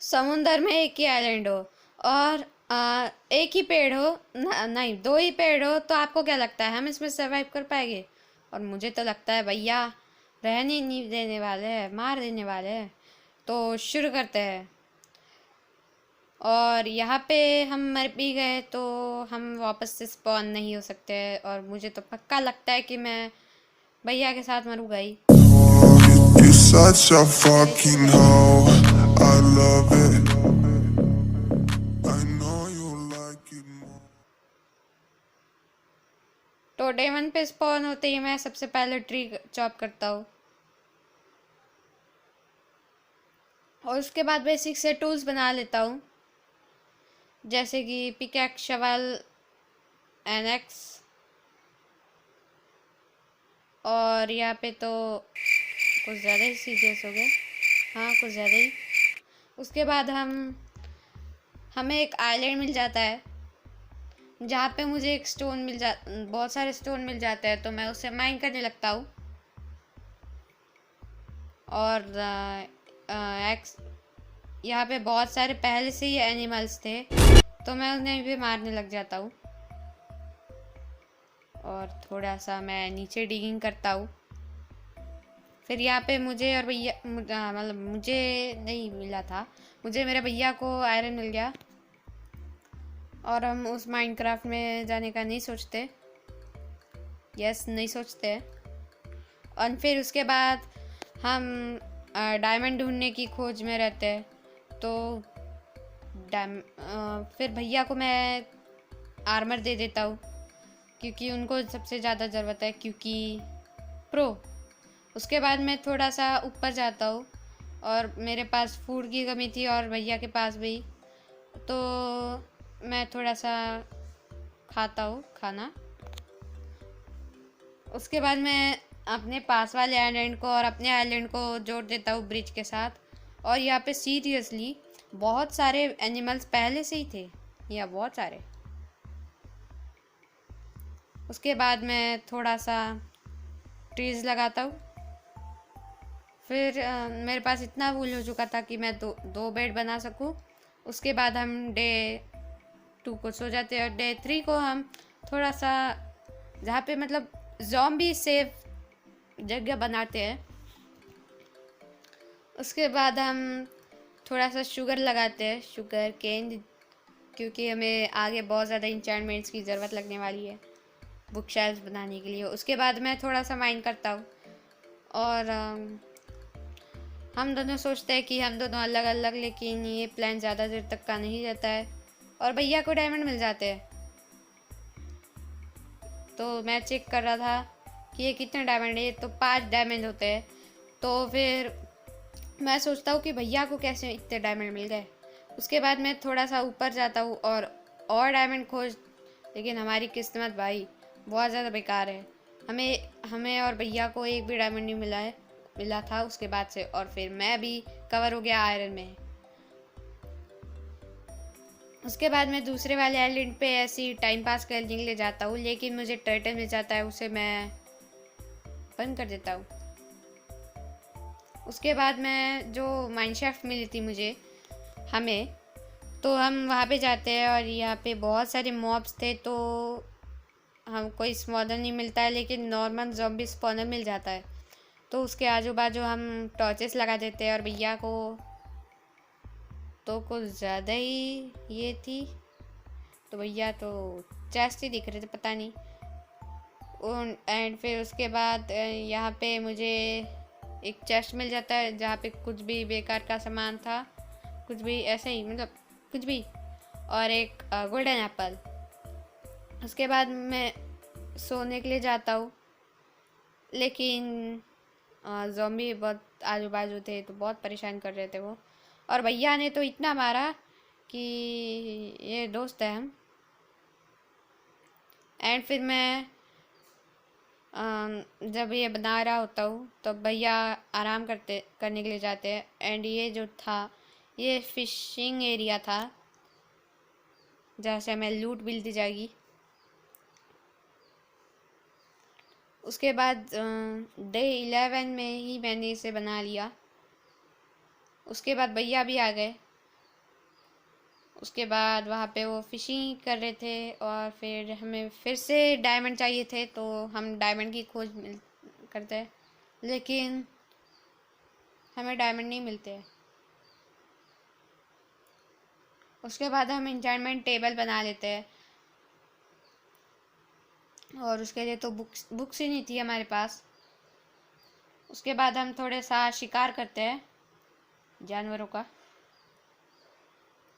समुंदर में एक ही आइलैंड हो और एक ही पेड़ हो नहीं, दो ही पेड़ हो, तो आपको क्या लगता है हम इसमें सरवाइव कर पाएंगे? और मुझे तो लगता है भैया रहने ही नहीं देने वाले हैं, मार देने वाले हैं। तो शुरू करते हैं। और यहाँ पे हम मर भी गए तो हम वापस से स्पॉन नहीं हो सकते, और मुझे तो पक्का लगता है कि मैं भैया के साथ मरूंगा ही। You're such a चलिए शुरू fucking करते हैं। hoe. I love it. I know you like it more. तो डे वन पे स्पॉन होते ही मैं सबसे पहले ट्री चॉप करता हूँ, और उसके बाद बेसिक से टूल्स बना लेता हूँ, जैसे कि पिकैक्स, शवल, एनएक्स। और यहाँ पे तो कुछ ज़्यादा ही सीरियस हो गए, हाँ कुछ ज़्यादा ही। उसके बाद हमें एक आइलैंड मिल जाता है जहाँ पे मुझे एक स्टोन बहुत सारे स्टोन मिल जाते हैं, तो मैं उससे माइन करने लगता हूँ। और एक्स यहाँ पे बहुत सारे पहले से ही एनिमल्स थे, तो मैं उन्हें भी मारने लग जाता हूँ। और थोड़ा सा मैं नीचे डिगिंग करता हूँ। फिर यहाँ पे मुझे और भैया मतलब मुझे नहीं मिला था, मुझे मेरे भैया को आयरन मिल गया। और हम उस माइनक्राफ्ट में जाने का नहीं सोचते, यस नहीं सोचते। और फिर उसके बाद हम डायमंड ढूंढने की खोज में रहते हैं। तो फिर भैया को मैं आर्मर दे देता हूँ, क्योंकि उनको सबसे ज़्यादा ज़रूरत है, क्योंकि प्रो। उसके बाद मैं थोड़ा सा ऊपर जाता हूँ, और मेरे पास फूड की कमी थी और भैया के पास भी, तो मैं थोड़ा सा खाता हूँ खाना। उसके बाद मैं अपने पास वाले आइलैंड को और अपने आइलैंड को जोड़ देता हूँ ब्रिज के साथ। और यहाँ पे सीरियसली बहुत सारे एनिमल्स पहले से ही थे, या बहुत सारे। उसके बाद मैं थोड़ा सा ट्रीज लगाता हूँ। फिर मेरे पास इतना वूल हो चुका था कि मैं दो बेड बना सकूँ। उसके बाद हम डे 2 को सो जाते हैं, और डे 3 को हम थोड़ा सा जहाँ पे मतलब ज़ॉम्बी सेफ जगह बनाते हैं। उसके बाद हम थोड़ा सा शुगर लगाते हैं, शुगर केन, क्योंकि हमें आगे बहुत ज़्यादा इंचेंटमेंट्स की ज़रूरत लगने वाली है बुक शेल्फ बनाने के लिए। उसके बाद मैं थोड़ा सा माइन करता हूँ, और हम दोनों सोचते हैं कि हम दोनों अलग अलग, लेकिन ये प्लान ज़्यादा देर तक का नहीं रहता है, और भैया को डायमंड मिल जाते हैं। तो मैं चेक कर रहा था कि ये कितने डायमंड है, तो 5 डायमंड होते हैं। तो फिर मैं सोचता हूँ कि भैया को कैसे इतने डायमंड मिल गए। उसके बाद मैं थोड़ा सा ऊपर जाता हूँ और डायमंड खोज, लेकिन हमारी किस्मत भाई बहुत ज़्यादा बेकार है। हमें हमें और भैया को एक भी डायमंड नहीं मिला था उसके बाद से, और फिर मैं भी कवर हो गया आयरन में। उसके बाद मैं दूसरे वाले आइलैंड पे ऐसे ही टाइम पास करने के लिए जाता हूँ, लेकिन मुझे टर्टल मिल जाता है, उसे मैं बंद कर देता हूँ। उसके बाद मैं जो माइनशाफ्ट मिली थी मुझे हमें, तो हम वहाँ पे जाते हैं, और यहाँ पे बहुत सारे मॉब्स थे, तो हम कोई स्पॉनर नहीं मिलता है, लेकिन नॉर्मल ज़ॉम्बी स्पॉनर मिल जाता है। तो उसके आजू बाजू हम टॉर्चेस लगा देते हैं, और भैया को तो कुछ ज़्यादा ही ये थी, तो भैया तो चेस्ट ही दिख रहे थे, पता नहीं। एंड फिर उसके बाद यहाँ पे मुझे एक चेस्ट मिल जाता है, जहाँ पे कुछ भी बेकार का सामान था, कुछ भी ऐसे ही मतलब कुछ भी, और एक गोल्डन एप्पल। उसके बाद मैं सोने के लिए जाता हूँ, लेकिन ज़ॉम्बी बहुत आजू बाजू थे, तो बहुत परेशान कर रहे थे वो। और भैया ने तो इतना मारा कि ये दोस्त है हम। एंड फिर मैं जब ये बना रहा होता हूँ तो भैया आराम करने के लिए जाते हैं। एंड ये जो था, ये फिशिंग एरिया था जहाँ से हमें लूट मिलती जाएगी। उसके बाद डे 11 में ही मैंने इसे बना लिया। उसके बाद भैया भी आ गए, उसके बाद वहाँ पे वो फिशिंग कर रहे थे और फिर हमें फिर से डायमंड चाहिए थे, तो हम डायमंड की खोज करते हैं, लेकिन हमें डायमंड नहीं मिलते हैं। उसके बाद हम एन्चेंटमेंट टेबल बना लेते हैं, और उसके लिए तो बुक्स ही नहीं थी हमारे पास। उसके बाद हम थोड़े सा शिकार करते हैं जानवरों का।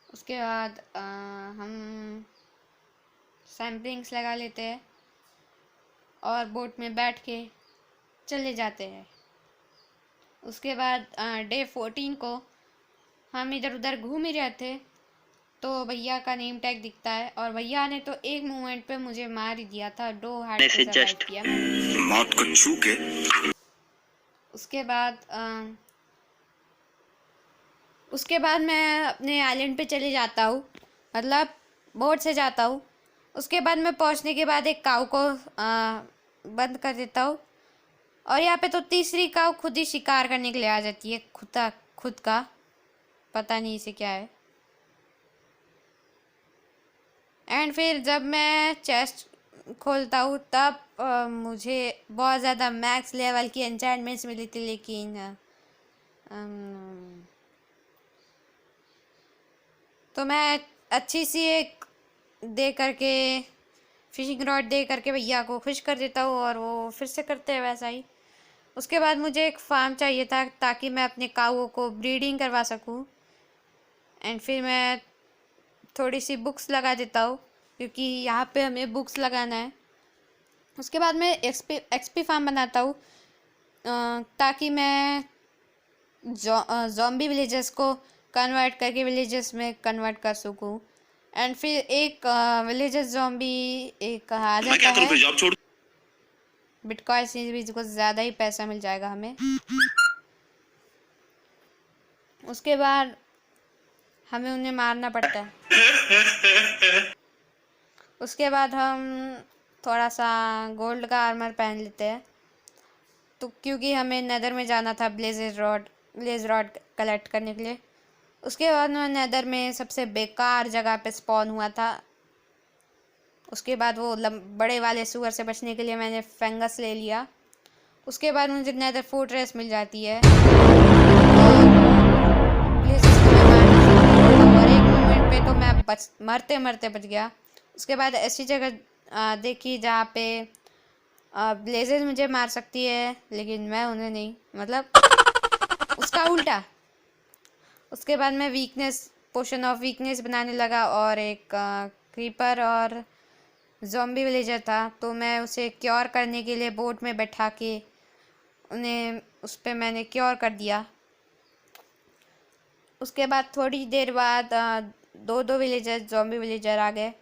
उसके बाद हम सैम्पलिंग्स लगा लेते हैं और बोट में बैठ के चले जाते हैं। उसके बाद डे 14 को हम इधर उधर घूम ही रहे थे, तो भैया का नेम टैग दिखता है, और भैया ने तो एक मूवमेंट पे मुझे मार ही दिया था। 2 हार्ट पे सर्वाइव किया मैंने। मौत को छू के उसके बाद मैं अपने आइलैंड पे चले जाता हूँ, मतलब बोट से जाता हूँ। उसके बाद मैं पहुँचने के बाद एक काऊ को बंद कर देता हूँ, और यहाँ पे तो तीसरी काऊ खुद ही शिकार करने के लिए आ जाती है। खुद का पता नहीं इसे क्या है। एंड फिर जब मैं चेस्ट खोलता हूँ तब मुझे बहुत ज़्यादा मैक्स लेवल की एन्चेंटमेंट्स मिली थी, लेकिन तो मैं अच्छी सी एक दे करके फिशिंग रॉड दे करके भैया को खुश कर देता हूँ, और वो फिर से करते हैं वैसा ही। उसके बाद मुझे एक फार्म चाहिए था ताकि मैं अपने काउओं को ब्रीडिंग करवा सकूँ। एंड फिर मैं थोड़ी सी बुक्स लगा देता हूँ, क्योंकि यहाँ पे हमें बुक्स लगाना है। उसके बाद मैं एक्सपी फार्म बनाता हूँ ताकि मैं ज़ॉम्बी विलेजेस को कन्वर्ट करके विलेजेस में कन्वर्ट कर सकूँ। एंड फिर एक विलेजेस ज़ॉम्बी एक आ जाता है बिटकॉइन से भी कुछ ज़्यादा ही पैसा मिल जाएगा हमें। उसके बाद हमें उन्हें मारना पड़ता है। उसके बाद हम थोड़ा सा गोल्ड का आर्मर पहन लेते हैं, तो क्योंकि हमें नेदर में जाना था ब्लेज रॉड कलेक्ट करने के लिए। उसके बाद मैं नेदर में सबसे बेकार जगह पे स्पॉन हुआ था। उसके बाद वो बड़े वाले सुअर से बचने के लिए मैंने फंगस ले लिया। उसके बाद मुझे नेदर फोर्ट्रेस मिल जाती है, और एक मोमेंट पे तो मैं मरते मरते बच गया। उसके बाद ऐसी जगह देखी जहाँ पे ब्लेजेस मुझे मार सकती है, लेकिन मैं उन्हें नहीं, मतलब उसका उल्टा। उसके बाद मैं पोशन ऑफ वीकनेस बनाने लगा, और एक क्रीपर और ज़ॉम्बी विलेजर था, तो मैं उसे क्योर करने के लिए बोट में बैठा के उन्हें उस पर मैंने क्योर कर दिया। उसके बाद थोड़ी देर बाद दो विलेजर ज़ॉम्बी विलेजर आ गए।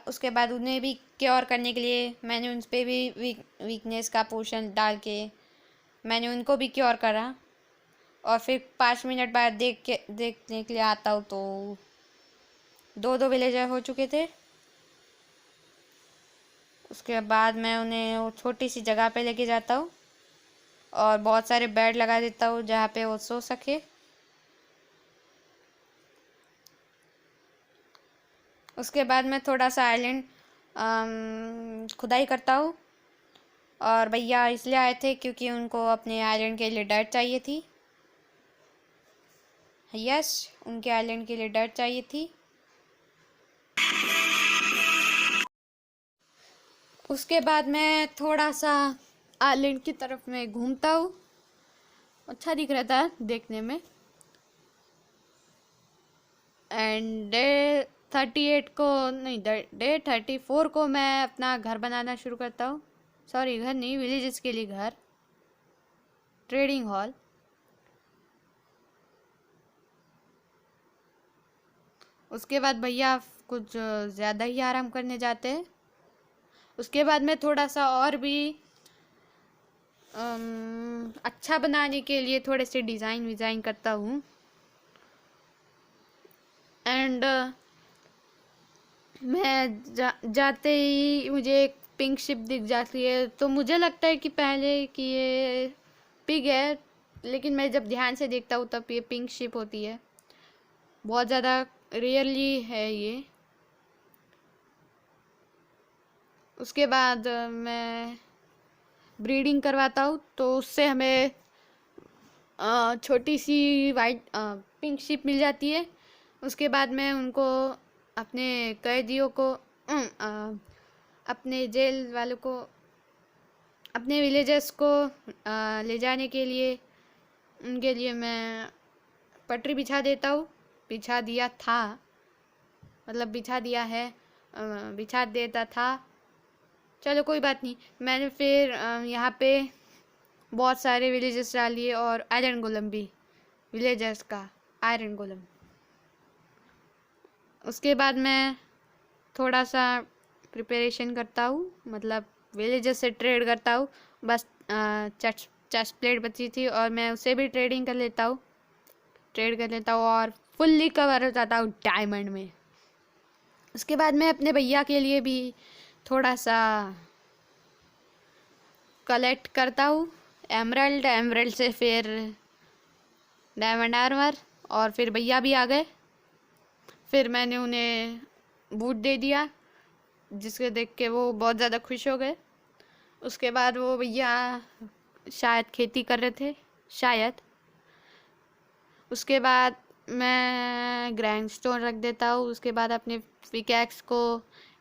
उसके बाद उन्हें भी क्योर करने के लिए मैंने उन पर भी वीकनेस का पोशन डाल के मैंने उनको भी क्योर करा। और फिर 5 मिनट बाद देखने के लिए आता हूँ तो दो विलेजर हो चुके थे। उसके बाद मैं उन्हें वो छोटी सी जगह पे लेके जाता हूँ और बहुत सारे बेड लगा देता हूँ जहाँ पे वो सो सके। उसके बाद मैं थोड़ा सा आइलैंड खुदाई करता हूँ, और भैया इसलिए आए थे क्योंकि उनको अपने आइलैंड के लिए डर्ट चाहिए थी। यस, उनके आइलैंड के लिए डर्ट चाहिए थी। उसके बाद मैं थोड़ा सा आइलैंड की तरफ में घूमता हूँ, अच्छा दिख रहा था देखने में। एंड डे 38 को नहीं, डे 34 को मैं अपना घर बनाना शुरू करता हूँ। सॉरी, घर नहीं, विलेजेस के लिए घर, ट्रेडिंग हॉल। उसके बाद भैया कुछ ज़्यादा ही आराम करने जाते हैं। उसके बाद मैं थोड़ा सा और भी अच्छा बनाने के लिए थोड़े से डिज़ाइन करता हूँ। एंड मैं जाते ही मुझे एक पिंक शिप दिख जाती है, तो मुझे लगता है कि पहले कि ये पिग है, लेकिन मैं जब ध्यान से देखता हूँ तब ये पिंक शिप होती है। बहुत ज़्यादा रेयरली है ये। उसके बाद मैं ब्रीडिंग करवाता हूँ, तो उससे हमें छोटी सी वाइट पिंक शिप मिल जाती है। उसके बाद मैं उनको अपने कैदियों को अपने जेल वालों को अपने विलेजर्स को ले जाने के लिए उनके लिए मैं पटरी बिछा देता हूँ। बिछा दिया था, मतलब बिछा दिया है, बिछा देता था, चलो कोई बात नहीं। मैंने फिर यहाँ पे बहुत सारे विलेजर्स डाल लिए और आयरन गोलम भी, विलेजर्स का आयरन गोलम। उसके बाद मैं थोड़ा सा प्रिपरेशन करता हूँ, मतलब विलेजर्स से ट्रेड करता हूँ। बस चेस्ट प्लेट बची थी और मैं उसे भी ट्रेड कर लेता हूँ और फुल्ली कवर हो जाता हूँ डायमंड में। उसके बाद मैं अपने भैया के लिए भी थोड़ा सा कलेक्ट करता हूँ एमरल्ड से फिर डायमंड आर्मर, और फिर भैया भी आ गए। फिर मैंने उन्हें बूट दे दिया, जिसके देख के वो बहुत ज़्यादा खुश हो गए। उसके बाद वो भैया शायद खेती कर रहे थे, शायद। उसके बाद मैं ग्रैंडस्टोन रख देता हूँ। उसके बाद अपने पिकैक्स को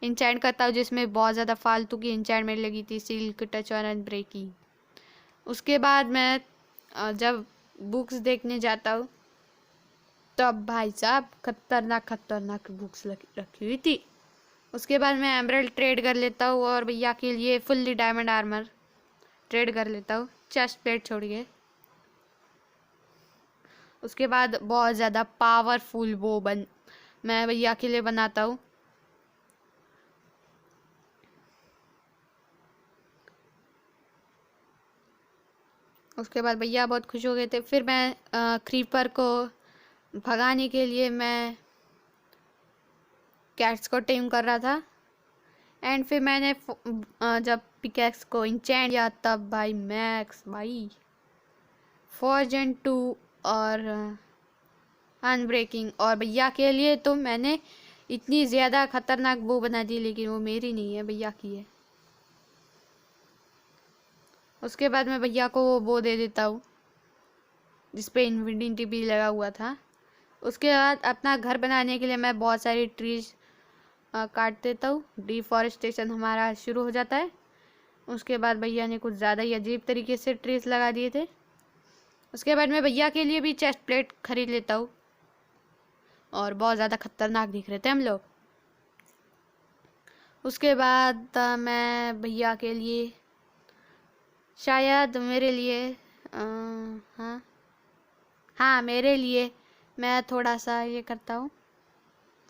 इंचेंट करता हूँ, जिसमें बहुत ज़्यादा फालतू की इंचेंटमेंट लगी थी, सिल्क टच और अनब्रेकिंग। उसके बाद मैं जब बुक्स देखने जाता हूँ तब भाई साहब खतरनाक बुक्स रखी हुई थी। उसके बाद मैं एमरल्ड ट्रेड कर लेता हूँ और भैया के लिए फुल्ली डायमंड आर्मर ट्रेड कर लेता हूँ, चेस्ट प्लेट छोड़ के। उसके बाद बहुत ज़्यादा पावरफुल मैं भैया के लिए बनाता हूँ। उसके बाद भैया बहुत खुश हो गए थे। फिर मैं क्रीपर को भगाने के लिए मैं कैट्स को टेम कर रहा था। एंड फिर मैंने जब पिकैक्स को इंचेंट किया तब भाई मैक्स भाई 4gen2 और अनब्रेकिंग। और भैया के लिए तो मैंने इतनी ज़्यादा खतरनाक वो बना दी, लेकिन वो मेरी नहीं है, भैया की है। उसके बाद मैं भैया को वो दे देता हूँ जिसपे इन्फिनिटी भी लगा हुआ था। उसके बाद अपना घर बनाने के लिए मैं बहुत सारी ट्रीज काट देता हूँ। डिफॉरेस्टेशन हमारा शुरू हो जाता है। उसके बाद भैया ने कुछ ज़्यादा ही अजीब तरीके से ट्रीज लगा दिए थे। उसके बाद मैं भैया के लिए भी चेस्ट प्लेट खरीद लेता हूँ और बहुत ज़्यादा खतरनाक दिख रहे थे हम लोग। उसके बाद मैं भैया के लिए, शायद मेरे लिए, हाँ मेरे लिए मैं थोड़ा सा ये करता हूँ,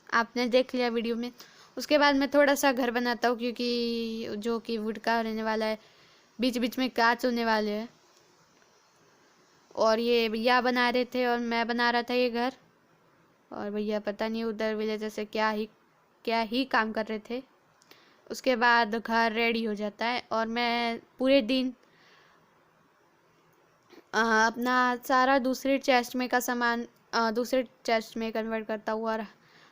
आपने देख लिया वीडियो में। उसके बाद मैं थोड़ा सा घर बनाता हूँ, क्योंकि जो कि वुड का रहने वाला है, बीच बीच में कांच होने वाले हैं। और ये भैया बना रहे थे और मैं बना रहा था ये घर, और भैया पता नहीं उधर विलेज से क्या ही काम कर रहे थे। उसके बाद घर रेडी हो जाता है और मैं पूरे दिन अपना सारा दूसरे चेस्ट में का सामान दूसरे चेस्ट में कन्वर्ट करता हूँ और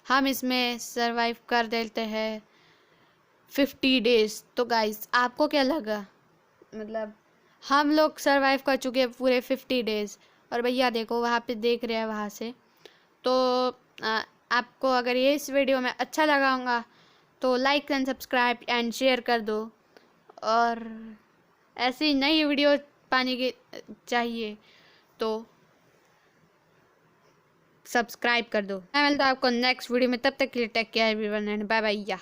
हम इसमें सरवाइव कर देते हैं 50 डेज। तो गाइस आपको क्या लगा, मतलब हम लोग सरवाइव कर चुके हैं पूरे 50 डेज, और भैया देखो वहाँ पे देख रहे हैं वहाँ से। तो आपको अगर ये इस वीडियो में अच्छा लगा होगा तो like and subscribe and share कर दो, और ऐसी नई वीडियो पाने की चाहिए तो सब्सक्राइब कर दो। मैं मिलता हूँ आपको नेक्स्ट वीडियो में, तब तक के लिए take care everyone and bye bye.